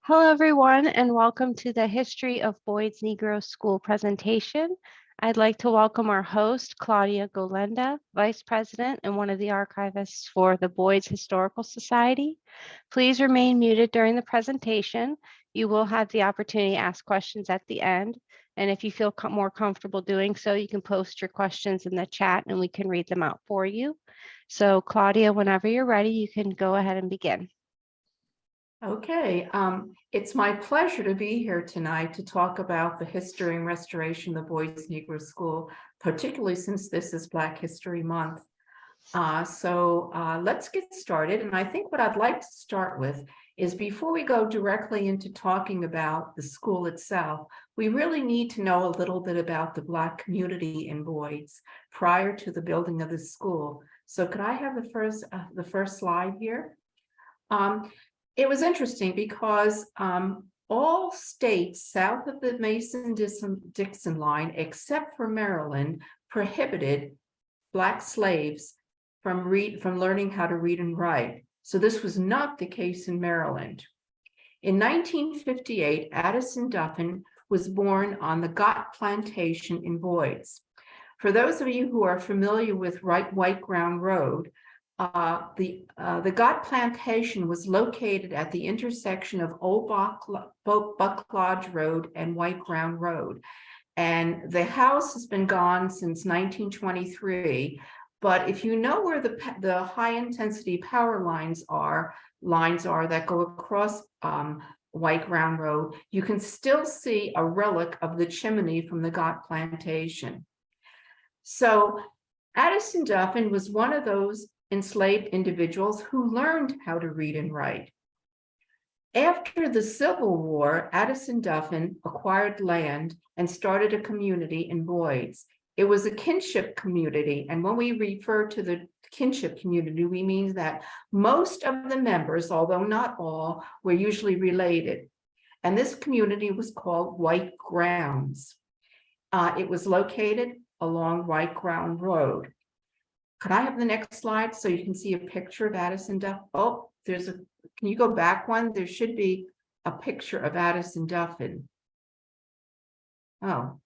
Hello, everyone, and welcome to the History of Boyds Negro School presentation. I'd like to welcome our host, Claudia Golenda, Vice President and one of the archivists for the Boyds Historical Society. Please remain muted during the presentation. You will have the opportunity to ask questions at the end. And if you feel more comfortable doing so, you can post your questions in the chat and we can read them out for you. So Claudia, whenever you're ready, you can go ahead and begin. Okay, it's my pleasure to be here tonight to talk about the history and restoration of the Boyds Negro School, particularly since this is Black History Month. Let's get started. And I think what I'd like to start with is before we go directly into talking about the school itself, we really need to know a little bit about the Black community in Boyds prior to the building of the school. So could I have the first slide here? It was interesting because all states south of the Mason-Dixon line, except for Maryland, prohibited Black slaves from learning how to read and write. So this was not the case in Maryland. In 1958, Addison Duffin was born on the Gott Plantation in Boyds. For those of you who are familiar with White Ground Road, the Gott Plantation was located at the intersection of Old Buck Lodge Road and White Ground Road. And the house has been gone since 1923. But if you know where the high intensity power lines are that go across White Ground Road, you can still see a relic of the chimney from the Gott Plantation. So Addison Duffin was one of those enslaved individuals who learned how to read and write. After the Civil War, Addison Duffin acquired land and started a community in Boyds. It was a kinship community, and when we refer to the kinship community, we mean that most of the members, although not all, were usually related. And this community was called White Grounds. It was located along White Ground Road. Could I have the next slide so you can see a picture of Addison Duffin? Oh, can you go back one? There should be a picture of Addison Duffin. Oh.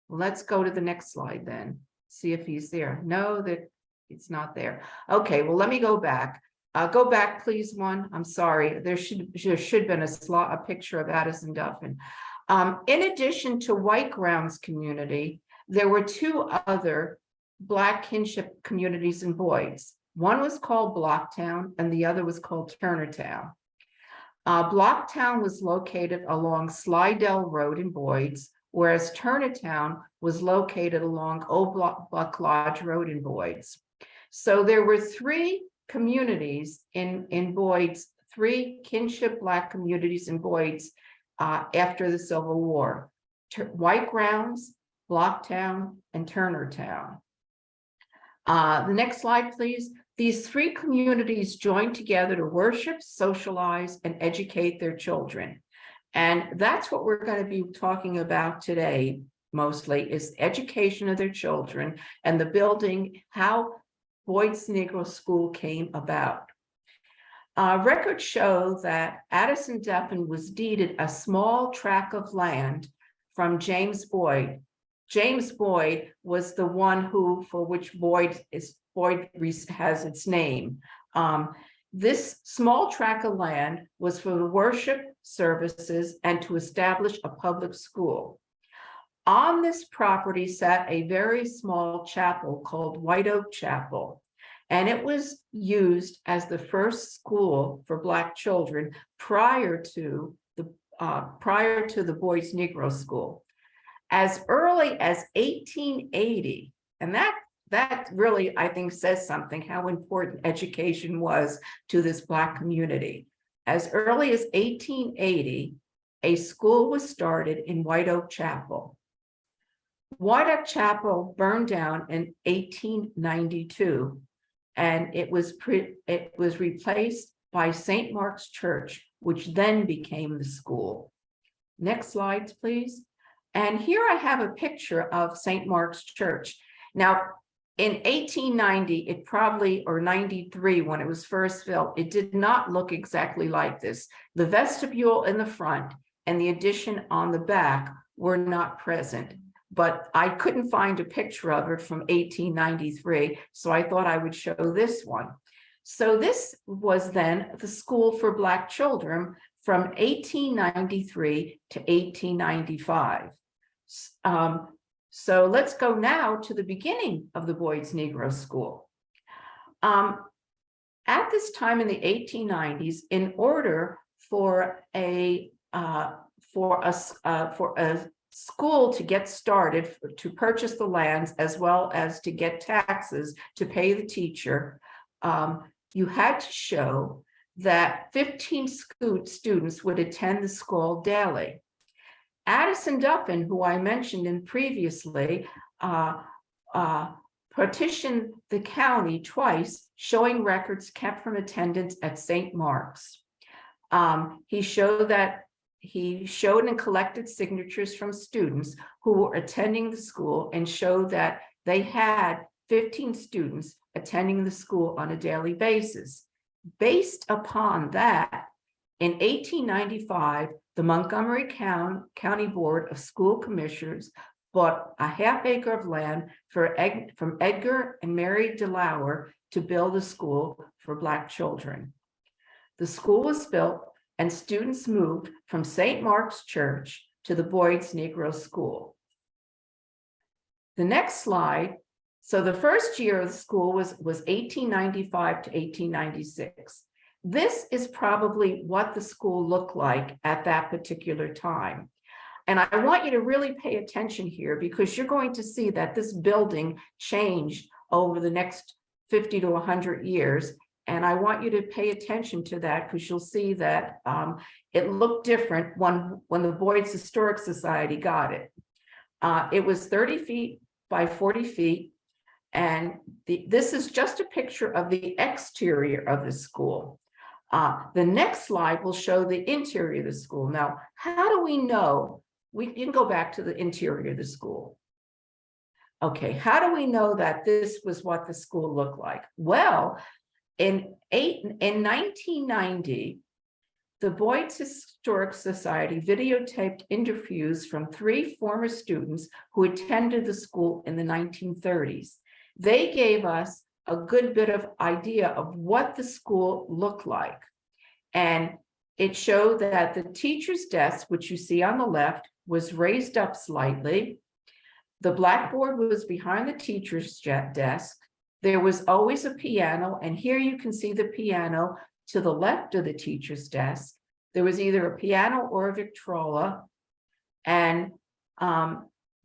Well, let's go to the next slide then. See if he's there. No, that it's not there. Okay, well, let me go back. Go back, please, one. I'm sorry. There should have been a picture of Addison Duffin. In addition to White Grounds community, there were two other Black kinship communities in Boyds. One was called Blocktown and the other was called Turnertown. Blocktown was located along Slidell Road in Boyds, whereas Turnertown was located along Old Buck Lodge Road in Boyds. So there were three communities in Boyds, three kinship Black communities in Boyds after the Civil War: White Grounds, Blocktown, and Turnertown. The next slide, please. These three communities joined together to worship, socialize, and educate their children. And that's what we're going to be talking about today, mostly, is education of their children and the building, how Boyds Negro School came about. Records show that Addison Duffin was deeded a small tract of land from James Boyd. James Boyd was the one for which Boyd has its name. This small tract of land was for the worship services and to establish a public school. On this property sat a very small chapel called White Oak Chapel, and it was used as the first school for Black children prior to the Boyds Negro School. As early as 1880, and that really, I think, says something, how important education was to this Black community. As early as 1880, a school was started in White Oak Chapel. White Oak Chapel burned down in 1892, and it was replaced by St. Mark's Church, which then became the school. Next slide, please. And here I have a picture of St. Mark's Church. Now, In 1890, it probably, or 93, when it was first built, it did not look exactly like this. The vestibule in the front and the addition on the back were not present, but I couldn't find a picture of it from 1893, so I thought I would show this one. So this was then the school for Black children from 1893 to 1895. So let's go now to the beginning of the Boyds Negro School. At this time in the 1890s, in order for a school to get started, to purchase the lands as well as to get taxes to pay the teacher, you had to show that 15 students would attend the school daily. Addison Duffin, who I mentioned in previously, petitioned the county twice, showing records kept from attendance at St. Mark's. He showed and collected signatures from students who were attending the school and showed that they had 15 students attending the school on a daily basis. Based upon that, in 1895, the Montgomery County Board of School Commissioners bought a half-acre of land from Edgar and Mary DeLauer to build a school for Black children. The school was built and students moved from St. Mark's Church to the Boyds Negro School. The next slide. So the first year of the school was 1895 to 1896. This is probably what the school looked like at that particular time. And I want you to really pay attention here, because you're going to see that this building changed over the next 50 to 100 years. And I want you to pay attention to that, because you'll see that it looked different when the Boyds Historical Society got it. It was 30 feet by 40 feet. And this is just a picture of the exterior of the school. The next slide will show the interior of the school. Now, how do we know? You can go back to the interior of the school. Okay, how do we know that this was what the school looked like? Well, in 1990, the Boyds Historical Society videotaped interviews from 3 former students who attended the school in the 1930s. They gave us a good bit of idea of what the school looked like. And it showed that the teacher's desk, which you see on the left, was raised up slightly. The blackboard was behind the teacher's desk. There was always a piano, and here you can see the piano to the left of the teacher's desk. There was either a piano or a Victrola, and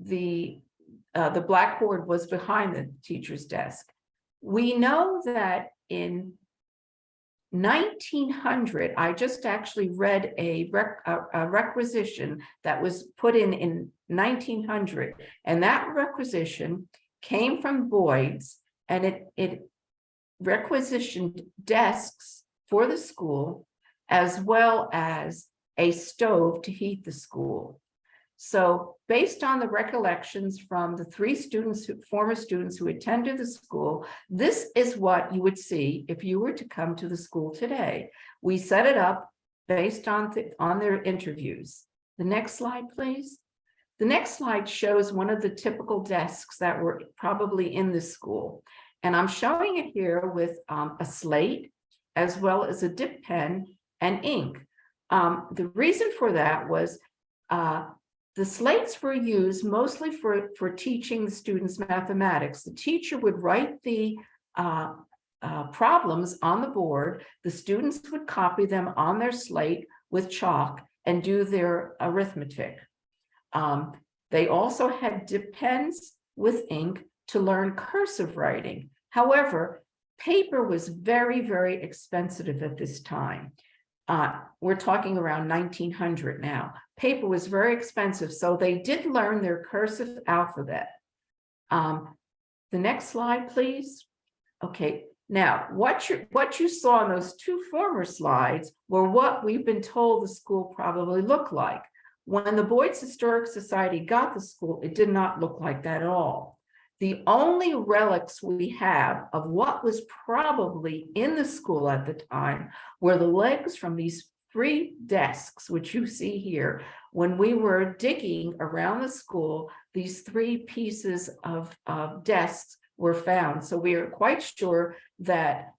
the blackboard was behind the teacher's desk. We know that in 1900, I just actually read a requisition that was put in 1900, and that requisition came from Boyds, and it requisitioned desks for the school as well as a stove to heat the school. So based on the recollections from the 3 former students who attended the school, this is what you would see if you were to come to the school today. We set it up based on their interviews. The next slide, please. The next slide shows one of the typical desks that were probably in the school. And I'm showing it here with a slate, as well as a dip pen and ink. The reason for that was the slates were used mostly for teaching the students mathematics. The teacher would write the problems on the board. The students would copy them on their slate with chalk and do their arithmetic. They also had dip pens with ink to learn cursive writing. However, paper was very, very expensive at this time. We're talking around 1900 now. Paper was very expensive, so they did learn their cursive alphabet. The next slide, please. Okay, now what you saw in those 2 former slides were what we've been told the school probably looked like. When the Boyds Historical Society got the school, it did not look like that at all. The only relics we have of what was probably in the school at the time were the legs from these 3 desks, which you see here. When we were digging around the school, these 3 pieces of desks were found. So we are quite sure that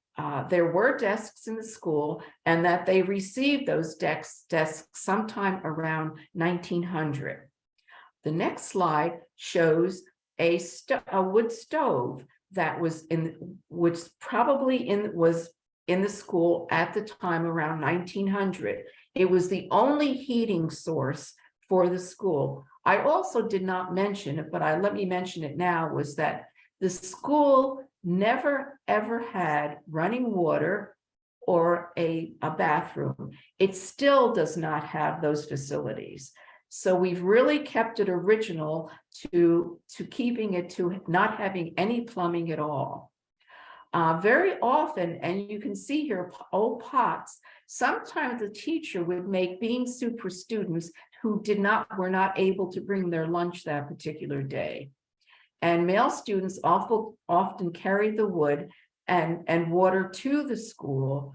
there were desks in the school and that they received those desks sometime around 1900. The next slide shows a wood stove that was was in the school at the time around 1900. It was the only heating source for the school. I also did not mention it, but let me mention it now, was that the school never ever had running water or a bathroom. It still does not have those facilities. So we've really kept it original to keeping it to not having any plumbing at all. Very often, and you can see here old pots, sometimes the teacher would make bean soup for students who were not able to bring their lunch that particular day. And male students often carried the wood and water to the school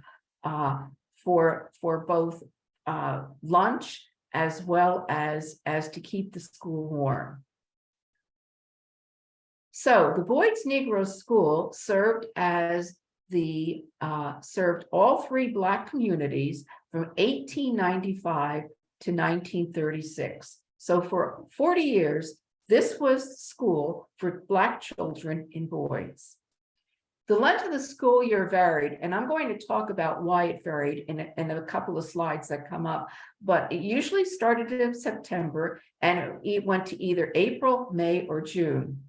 for both lunch as well as to keep the school warm. So the Boyds Negro School served all 3 Black communities from 1895 to 1936. So for 40 years, this was school for Black children in Boyds. The length of the school year varied, and I'm going to talk about why it varied in a couple of slides that come up, but it usually started in September and it went to either April, May, or June.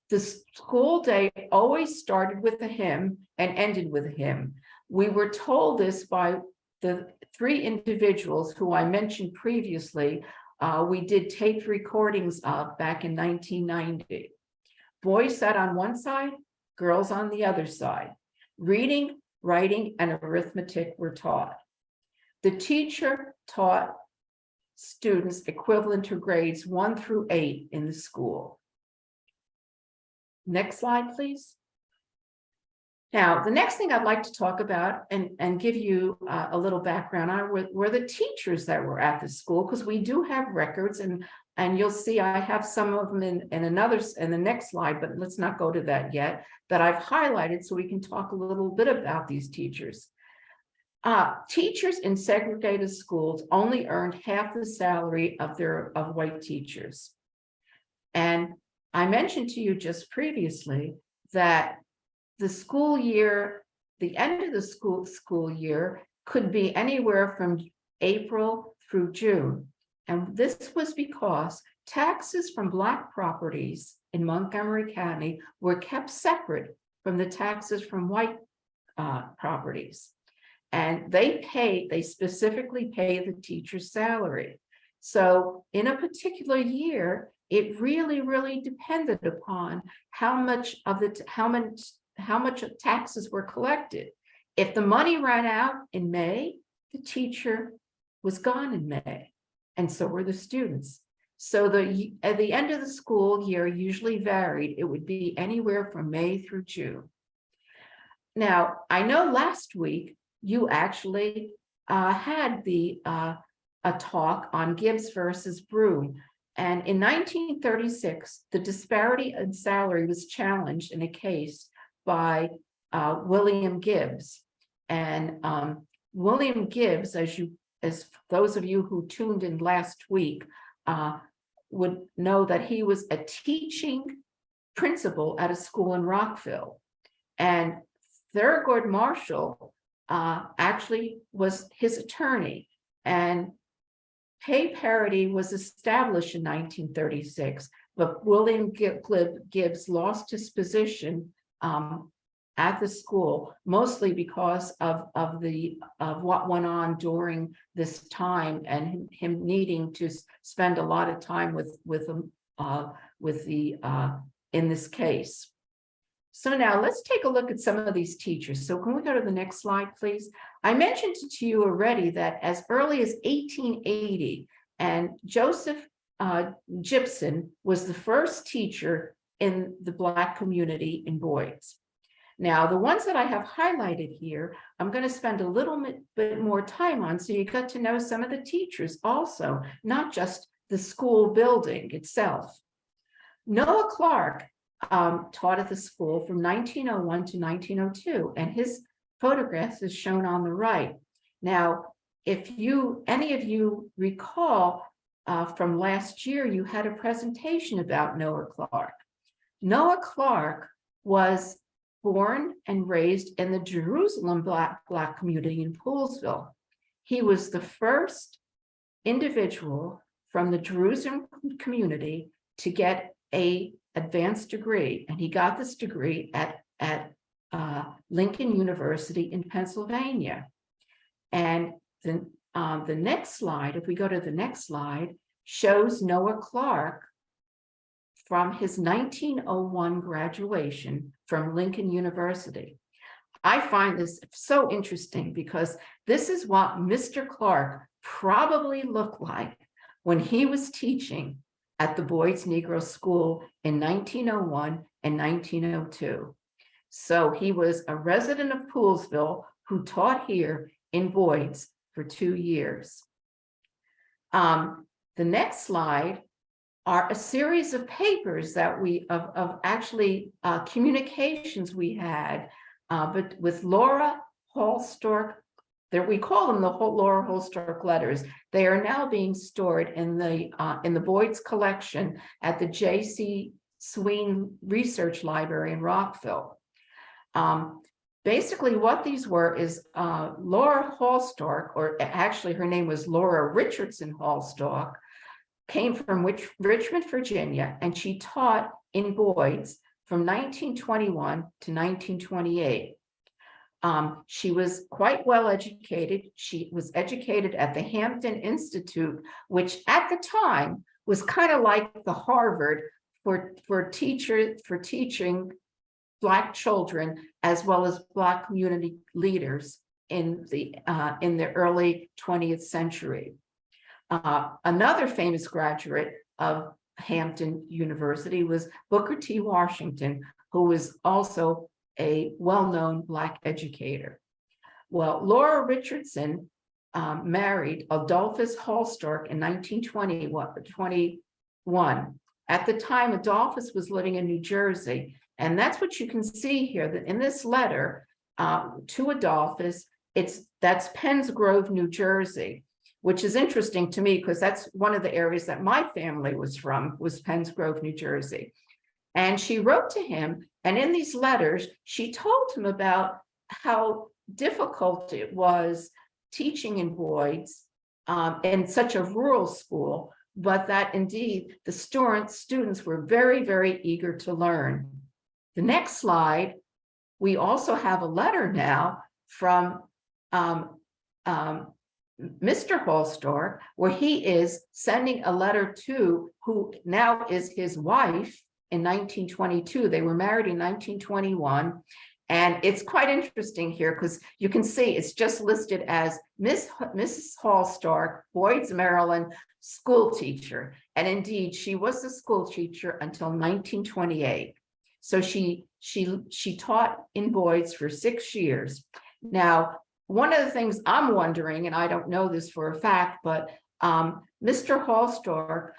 The school day always started with a hymn and ended with a hymn. We were told this by the 3 individuals who I mentioned previously. We did taped recordings of back in 1990. Boys sat on one side, girls on the other side. Reading, writing, and arithmetic were taught. The teacher taught students equivalent to grades 1 through 8 in the school. Next slide, please. Now, the next thing I'd like to talk about and give you a little background on were the teachers that were at the school, because we do have records, and you'll see I have some of them in the next slide, but let's not go to that yet, that I've highlighted so we can talk a little bit about these teachers. Teachers in segregated schools only earned half the salary of white teachers. And I mentioned to you just previously that the school year, the end of the school year could be anywhere from April through June. And this was because taxes from Black properties in Montgomery County were kept separate from the taxes from white properties. And they specifically pay the teacher's salary. So in a particular year, it really, really depended upon how much taxes were collected. If the money ran out in May, the teacher was gone in May, and so were the students. So at the end of the school year usually varied. It would be anywhere from May through June. Now, I know last week you actually had a talk on Gibbs versus Broome. And in 1936, the disparity in salary was challenged in a case by William Gibbs. And William Gibbs, as those of you who tuned in last week would know, that he was a teaching principal at a school in Rockville. And Thurgood Marshall actually was his attorney. And pay parity was established in 1936, but William Gibbs lost his position at the school, mostly because of what went on during this time and him needing to spend a lot of time in this case. So now let's take a look at some of these teachers. So can we go to the next slide, please? I mentioned to you already that as early as 1880, and Joseph Gibson was the first teacher in the Black community in Boyds. Now, the ones that I have highlighted here, I'm going to spend a little bit more time on, so you got to know some of the teachers also, not just the school building itself. Noah Clark taught at the school from 1901 to 1902, and his photograph is shown on the right. Now, if any of you recall from last year, you had a presentation about Noah Clark. Noah Clark was born and raised in the Jerusalem Black community in Poolesville. He was the first individual from the Jerusalem community to get an advanced degree, and he got this degree at Lincoln University in Pennsylvania. And the next slide, if we go to the next slide, shows Noah Clark from his 1901 graduation from Lincoln University. I find this so interesting because this is what Mr. Clark probably looked like when he was teaching at the Boyds Negro School in 1901 and 1902. So he was a resident of Poolesville who taught here in Boyds for 2 years. The next slide are a series of papers that communications we had, but with Laura Holstork. We call them the Laura Holstork letters. They are now being stored in the Boyds collection at the J.C. Sween Research Library in Rockville. Basically, what these were is Laura Holstork, or actually her name was Laura Richardson Holstork, came from Richmond, Virginia, and she taught in Boyds from 1921 to 1928. She was quite well educated. She was educated at the Hampton Institute, which at the time was kind of like the Harvard for teaching Black children as well as Black community leaders in the early 20th century. Another famous graduate of Hampton University was Booker T. Washington, who was also a well-known Black educator. Well, Laura Richardson married Adolphus Holstork in 1921. At the time, Adolphus was living in New Jersey, and that's what you can see here. That in this letter to Adolphus, that's Penns Grove, New Jersey, which is interesting to me because that's one of the areas that my family was from, was Penns Grove, New Jersey. And she wrote to him, and in these letters, she told him about how difficult it was teaching in Boyds in such a rural school, but that indeed the students were very, very eager to learn. The next slide, we also have a letter now from Mr. Holstork, where he is sending a letter to who now is his wife in 1922. They were married in 1921. And it's quite interesting here because you can see it's just listed as Mrs. Holstork, Boyds, Maryland, school teacher. And indeed, she was the school teacher until 1928. So she taught in Boyds for 6 years. Now, one of the things I'm wondering, and I don't know this for a fact, but Mr. Holstork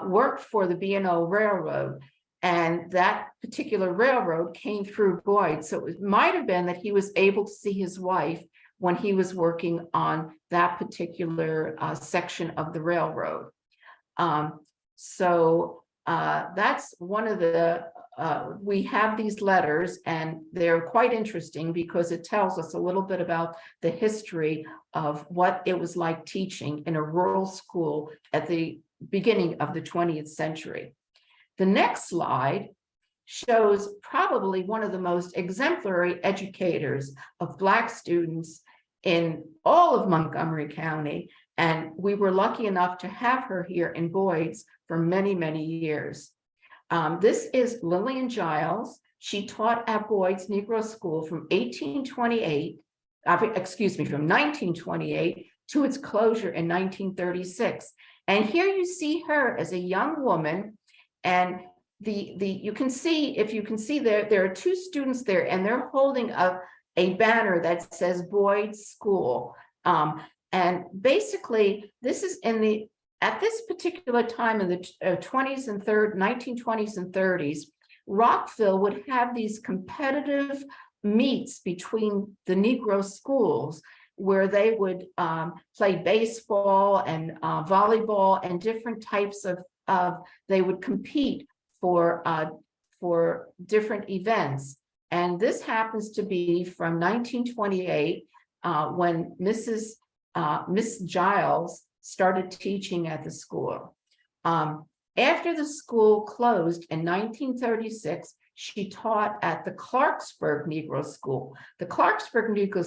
worked for the B&O Railroad, and that particular railroad came through Boyds. So it might have been that he was able to see his wife when he was working on that particular section of the railroad. That's one of the, we have these letters, and they're quite interesting because it tells us a little bit about the history of what it was like teaching in a rural school at the beginning of the 20th century. The next slide shows probably one of the most exemplary educators of Black students in all of Montgomery County, and we were lucky enough to have her here in Boyds for many, many years. This is Lillian Giles. She taught at Boyds Negro School from 1928 to its closure in 1936. And here you see her as a young woman, and you can see, if you can see there are two students there, and they're holding a banner that says Boyds School. And basically, this is at this particular time in the 1920s and 30s, Rockville would have these competitive meets between the Negro schools, where they would play baseball and volleyball and different types of they would compete for different events. And this happens to be from 1928, when Miss Giles started teaching at the school. After the school closed in 1936, she taught at the Clarksburg Negro School. The Clarksburg Negro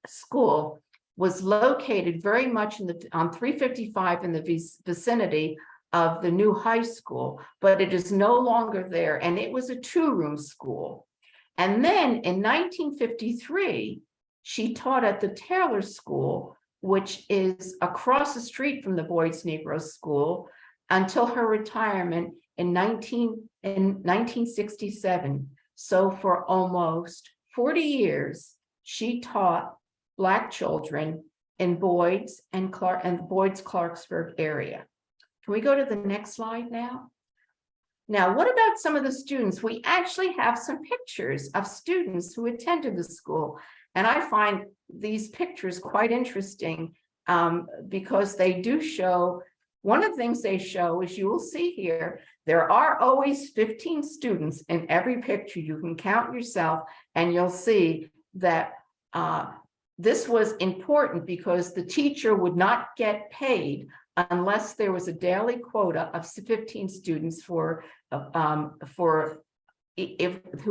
School was located very much on 355 in the vicinity of the new high school, but it is no longer there, and it was a two-room school. And then in 1953, she taught at the Taylor School, which is across the street from the Boyds Negro School, until her retirement in 1967. So for almost 40 years, she taught Black children in Boyds and Boyds Clarksburg area. Can we go to the next slide now? Now, what about some of the students? We actually have some pictures of students who attended the school. And I find these pictures quite interesting because they do show, one of the things they show is, you will see here, there are always 15 students in every picture. You can count yourself and you'll see that this was important because the teacher would not get paid unless there was a daily quota of 15 students who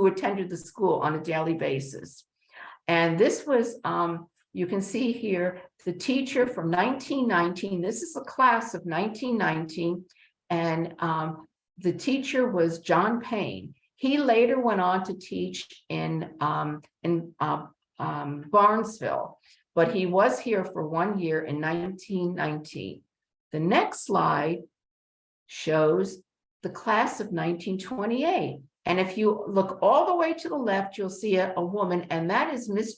attended the school on a daily basis. And this was, you can see here, the teacher from 1919. This is a class of 1919, and the teacher was John Payne. He later went on to teach in Barnesville, but he was here for 1 year in 1919. The next slide shows the class of 1928. And if you look all the way to the left, you'll see a woman, and that is Miss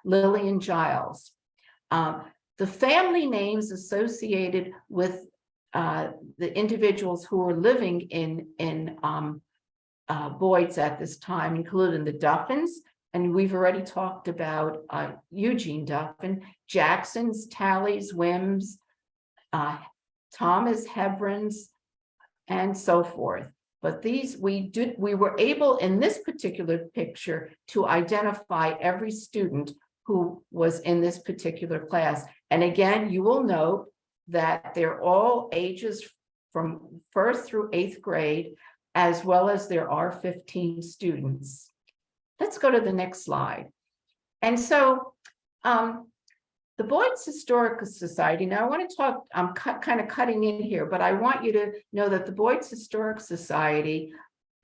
Lillian Giles. The family names associated with the individuals who were living in Boyds at this time included the Duffins, and we've already talked about Eugene Duffin, Jacksons, Tallies, Wims, Thomas Hebrons, and so forth. But these, we were able in this particular picture to identify every student who was in this particular class. And again, you will note that they're all ages from 1st through 8th grade, as well as there are 15 students. Let's go to the next slide. And so the Boyds Historical Society, now I want to talk, I'm kind of cutting in here, but I want you to know that the Boyds Historical Society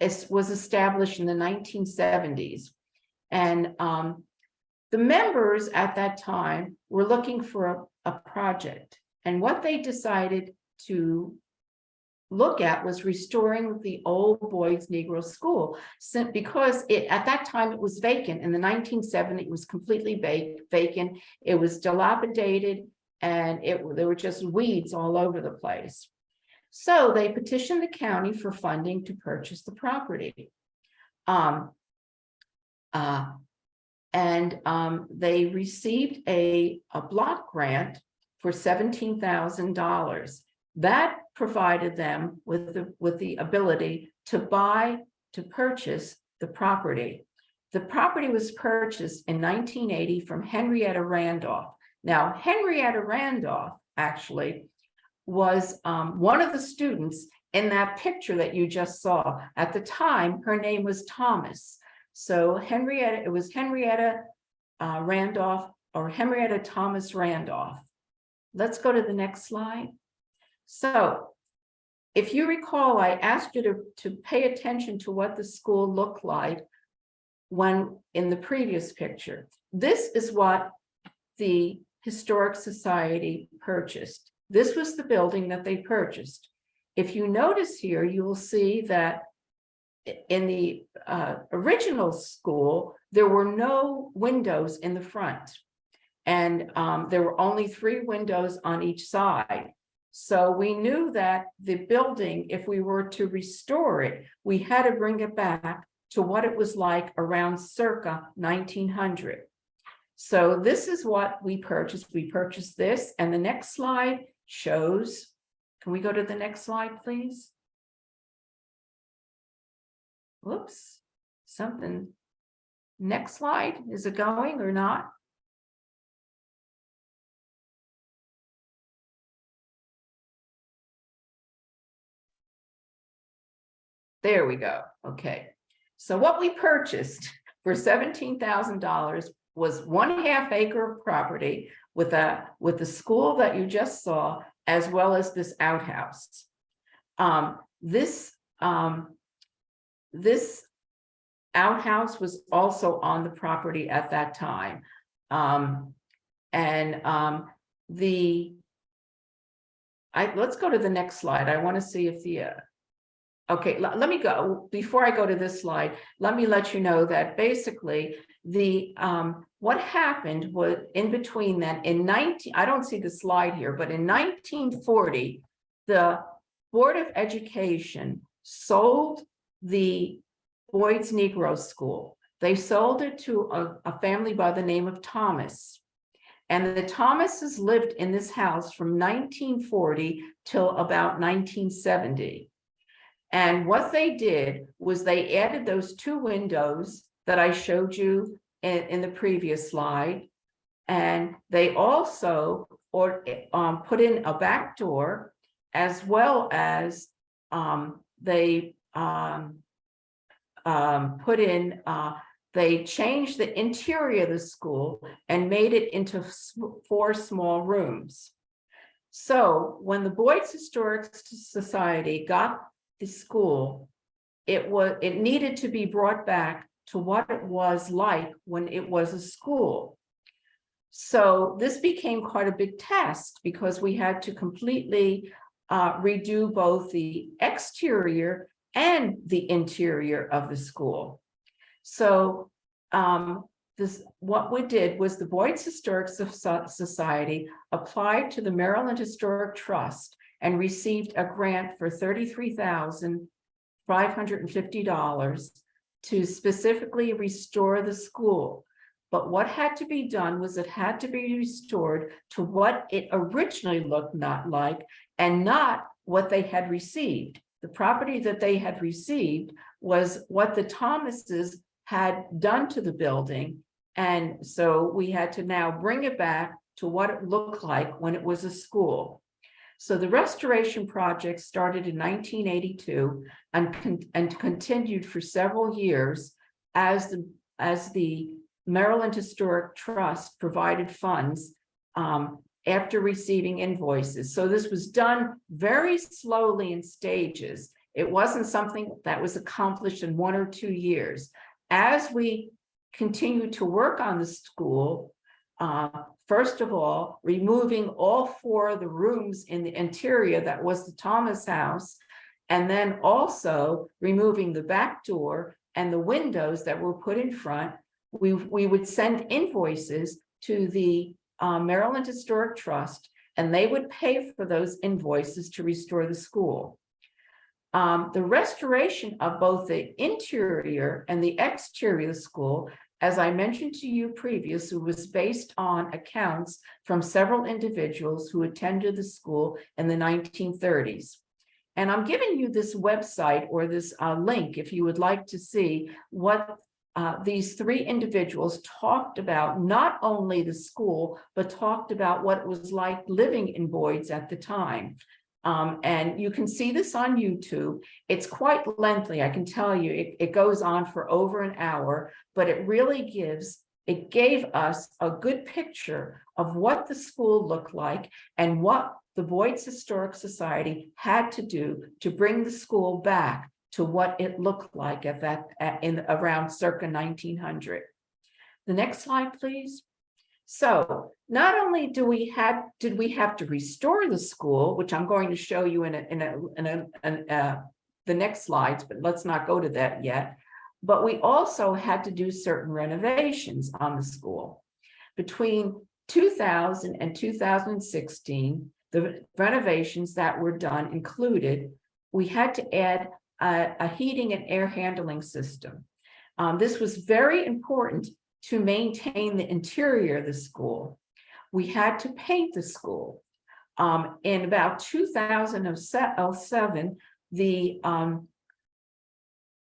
was established in the 1970s. And the members at that time were looking for a project. And what they decided to look at was restoring the old Boyds Negro School, because at that time it was vacant. In the 1970s, it was completely vacant. It was dilapidated, and there were just weeds all over the place. So they petitioned the county for funding to purchase the property. They received a block grant for $17,000. That provided them with the ability to purchase the property. The property was purchased in 1980 from Henrietta Randolph. Now, Henrietta Randolph actually was one of the students in that picture that you just saw. At the time, her name was Thomas. So it was Henrietta Randolph, or Henrietta Thomas Randolph. Let's go to the next slide. So if you recall, I asked you to pay attention to what the school looked like when in the previous picture. This is what the Historic Society purchased. This was the building that they purchased. if you notice here, you will see that in the original school, there were no windows in the front. And there were only 3 windows on each side. So we knew that the building, if we were to restore it, we had to bring it back to what it was like around circa 1900. So this is what we purchased. We purchased this, and the next slide shows, can we go to the next slide, please? Whoops, something. Next slide, is it going or not? There we go. Okay. So what we purchased for $17,000 was 1/2 acre of property with the school that you just saw, as well as this outhouse. This outhouse was also on the property at that time. Let's go to the next slide. I want to see if okay, let me go, before I go to this slide, let me let you know that basically what happened was in between that I don't see the slide here, but in 1940, the Board of Education sold the Boyds Negro School. They sold it to a family by the name of Thomas. And the Thomases lived in this house from 1940 till about 1970. And what they did was they added those 2 windows that I showed you in the previous slide. And they also put in a back door, as well as they changed the interior of the school and made it into 4 small rooms. So when the Boyds Historical Society got the school, it needed to be brought back to what it was like when it was a school. So this became quite a big task, because we had to completely redo both the exterior and the interior of the school. So what we did was the Boyds Historical Society applied to the Maryland Historic Trust and received a grant for $33,550 to specifically restore the school. But what had to be done was it had to be restored to what it originally looked not like, and not what they had received. The property that they had received was what the Thomases had done to the building. And so we had to now bring it back to what it looked like when it was a school. So the restoration project started in 1982 and continued for several years as the Maryland Historic Trust provided funds after receiving invoices. So this was done very slowly in stages. It wasn't something that was accomplished in 1 or 2 years. As we continued to work on the school, first of all, removing all 4 of the rooms in the interior that was the Thomas house, and then also removing the back door and the windows that were put in front, we would send invoices to the Maryland Historic Trust, and they would pay for those invoices to restore the school. The restoration of both the interior and the exterior of the school, as I mentioned to you previously, was based on accounts from several individuals who attended the school in the 1930s. And I'm giving you this website or this link if you would like to see what these 3 individuals talked about, not only the school, but talked about what it was like living in Boyds at the time. And you can see this on YouTube. It's quite lengthy, I can tell you. It goes on for over an hour, but it really gave us a good picture of what the school looked like and what the Boyds Historic Society had to do to bring the school back to what it looked like around circa 1900. The next slide, please. So not only did we have to restore the school, which I'm going to show you in the next slides, but let's not go to that yet. But we also had to do certain renovations on the school. Between 2000 and 2016, the renovations that were done included, we had to add a heating and air handling system. This was very important to maintain the interior of the school. We had to paint the school. In about 2007, the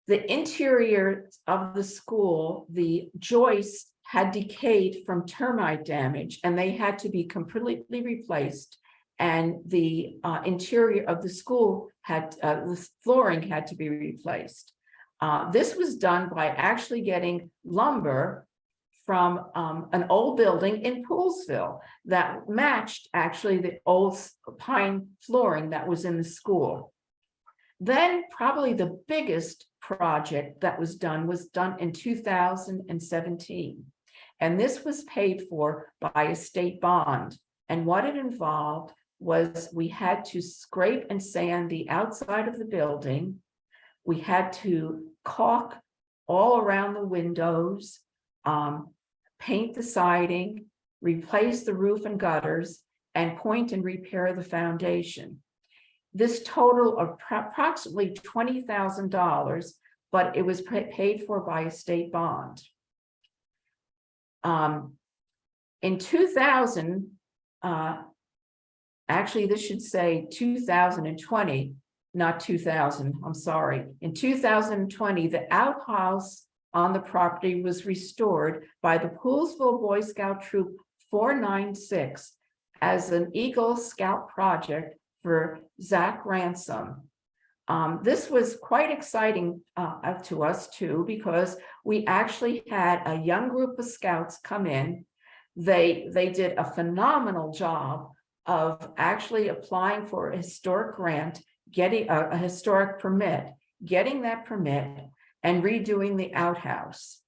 interior of the school, the joists had decayed from termite damage, and they had to be completely replaced. And the interior of the school had, the flooring had to be replaced. This was done by actually getting lumber from an old building in Poolsville that matched actually the old pine flooring that was in the school. Then probably the biggest project that was done in 2017. And this was paid for by a state bond. And what it involved was we had to scrape and sand the outside of the building. We had to caulk all around the windows, paint the siding, replace the roof and gutters, and point and repair the foundation. This total of approximately $20,000, but it was paid for by a state bond. In 2000, actually this should say 2020, not 2000, I'm sorry. In 2020, the outhouse on the property was restored by the Poolsville Boy Scout Troop 496 as an Eagle Scout project for Zach Ransom. This was quite exciting to us too, because we actually had a young group of scouts come in. They did a phenomenal job of actually applying for a historic grant, getting a historic permit, getting that permit, and redoing the outhouse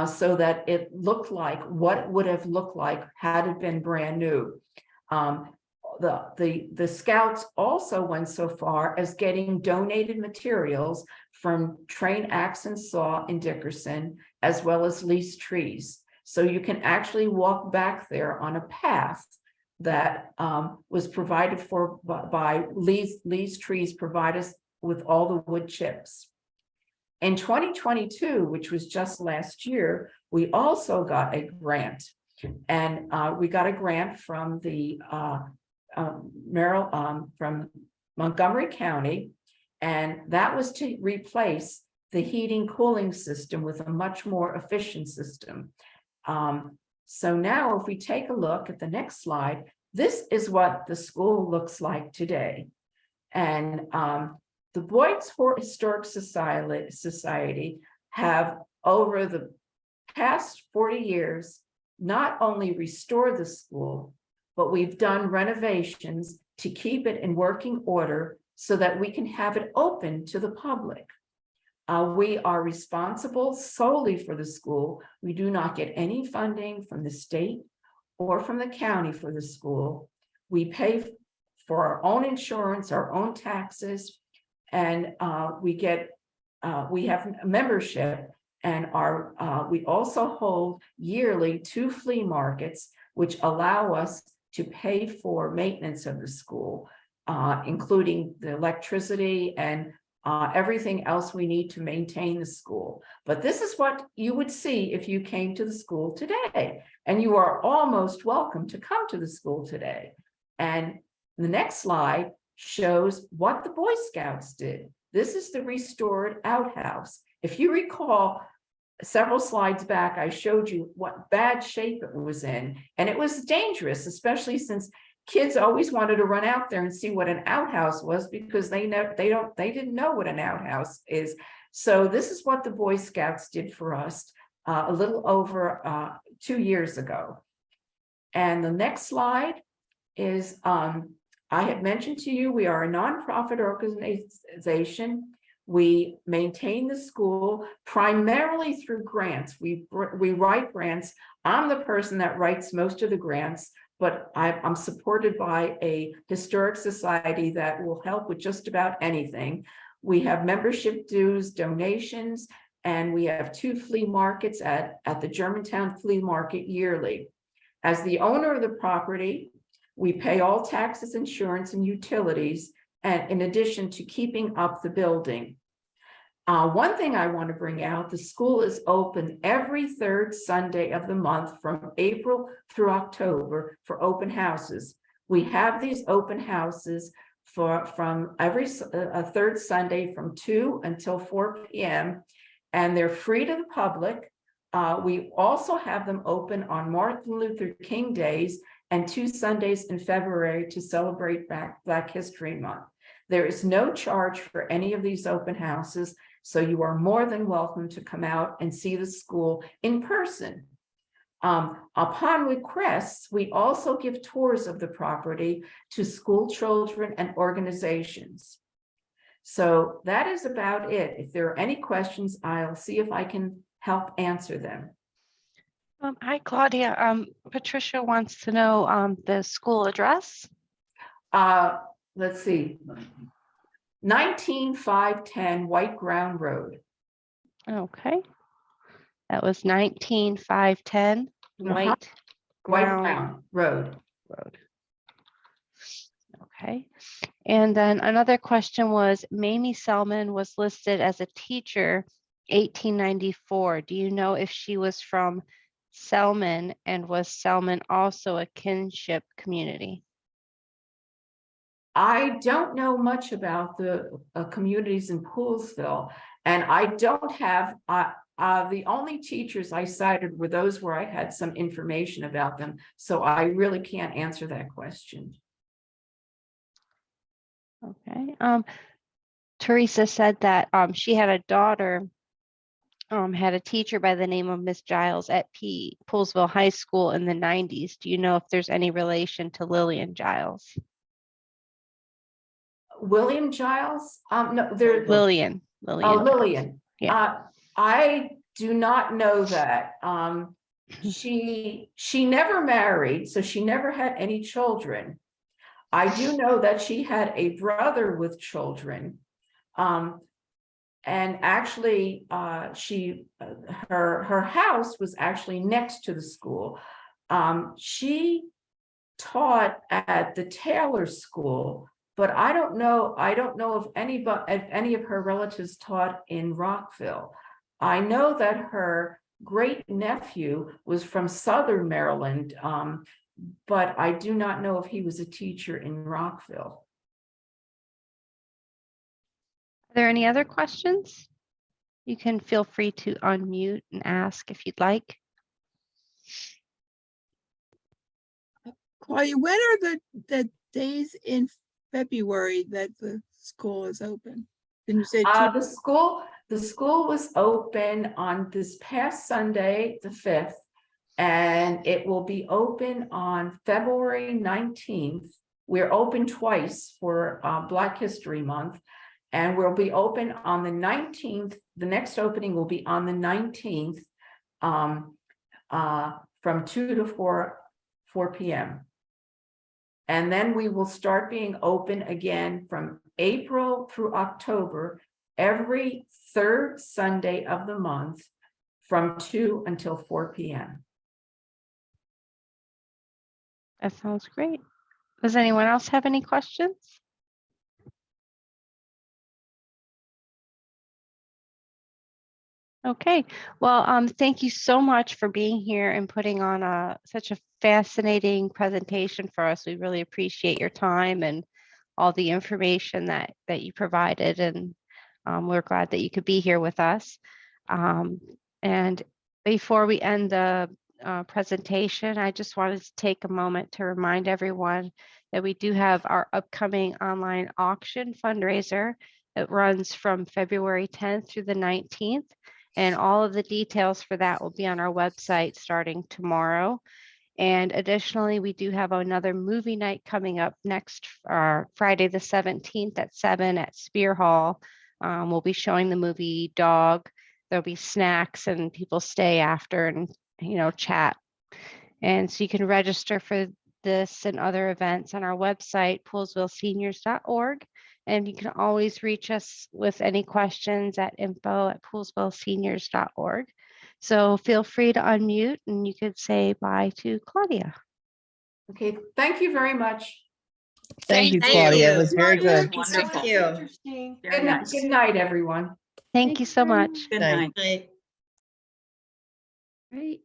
so that it looked like what it would have looked like had it been brand new. The scouts also went so far as getting donated materials from Train Axe and Saw in Dickerson, as well as leased trees. So you can actually walk back there on a path that was provided for by leased trees, provide us with all the wood chips. In 2022, which was just last year, we also got a grant, and we got a grant from the from Montgomery County, and that was to replace the heating cooling system with a much more efficient system. So now if we take a look at the next slide, this is what the school looks like today. And the Boyds Historical Society have, over the past 40 years, not only restored the school, but we've done renovations to keep it in working order so that we can have it open to the public. We are responsible solely for the school. We do not get any funding from the state or from the county for the school. We pay for our own insurance, our own taxes, and we have a membership, and we also hold yearly 2 flea markets, which allow us to pay for maintenance of the school, including the electricity and everything else we need to maintain the school. But this is what you would see if you came to the school today, and you are almost welcome to come to the school today. And the next slide shows what the Boy Scouts did. This is the restored outhouse. If you recall, several slides back, I showed you what bad shape it was in, and it was dangerous, especially since kids always wanted to run out there and see what an outhouse was, because they didn't know what an outhouse is. So this is what the Boy Scouts did for us a little over 2 years ago. And the next slide is, I had mentioned to you, we are a nonprofit organization. We maintain the school primarily through grants. We write grants I'm the person that writes most of the grants, but I'm supported by a historic society that will help with just about anything. We have membership dues, donations, and we have 2 flea markets at the Germantown Flea Market yearly. As the owner of the property, we pay all taxes, insurance, and utilities, and in addition to keeping up the building. One thing I want to bring out, the school is open every 3rd Sunday of the month from April through October for open houses. We have these open houses from every 3rd Sunday from 2 until 4 p.m. and they're free to the public. We also have them open on Martin Luther King days and 2 Sundays in February to celebrate Black History Month. There is no charge for any of these open houses, so you are more than welcome to come out and see the school in person. Upon request, we also give tours of the property to school children and organizations. So that is about it. If there are any questions, I'll see if I can help answer them. Hi, Claudia. Patricia wants to know the school address. Let's see. 19510 White Ground Road. Okay. That was 19510 White Ground Road. Okay. And then another question was, Mamie Selman was listed as a teacher 1894. Do you know if she was from Selman, and was Selman also a kinship community? I don't know much about the communities in Poolesville, and I don't have, the only teachers I cited were those where I had some information about them, so I really can't answer that question. Okay. Teresa said that she had a daughter, had a teacher by the name of Miss Giles at Poolesville High School in the 90s. Do you know if there's any relation to Lillian Giles? William Giles? No, there's Lillian. Lillian. Yeah. I do not know that. She never married, so she never had any children. I do know that she had a brother with children. And actually, her house was actually next to the school. She taught at the Taylor School, but I don't know if any of her relatives taught in Rockville. I know that her great nephew was from Southern Maryland, but I do not know if he was a teacher in Rockville. Are there any other questions? You can feel free to unmute and ask if you'd like. Claudia, when are the days in February that the school is open? Can you say the school was open on this past Sunday, the 5th, and it will be open on February 19th. We're open twice for Black History Month, and we'll be open on the 19th. The next opening will be on the 19th from 2 to 4 p.m. And then we will start being open again from April through October, every 3rd Sunday of the month from 2 until 4 p.m. That sounds great. Does anyone else have any questions? Okay, well, thank you so much for being here and putting on such a fascinating presentation for us. We really appreciate your time and all the information that you provided, and we're glad that you could be here with us. And before we end the presentation, I just wanted to take a moment to remind everyone that we do have our upcoming online auction fundraiser. It runs from February 10th through the 19th. And all of the details for that will be on our website starting tomorrow. And additionally, we do have another movie night coming up next Friday the 17th at 7 at Spear Hall. We'll be showing the movie Dog. There'll be snacks and people stay after and chat And so you can register for this and other events on our website, poolsvilleseniors.org. And you can always reach us with any questions at info@poolsvilleseniors.org. So feel free to unmute and you could say bye to Claudia. Okay, thank you very much. Thank you, Thank Claudia. It you. was very good. Thank you. Interesting. Good night, everyone. Thank you so much. Good Night. night. Great.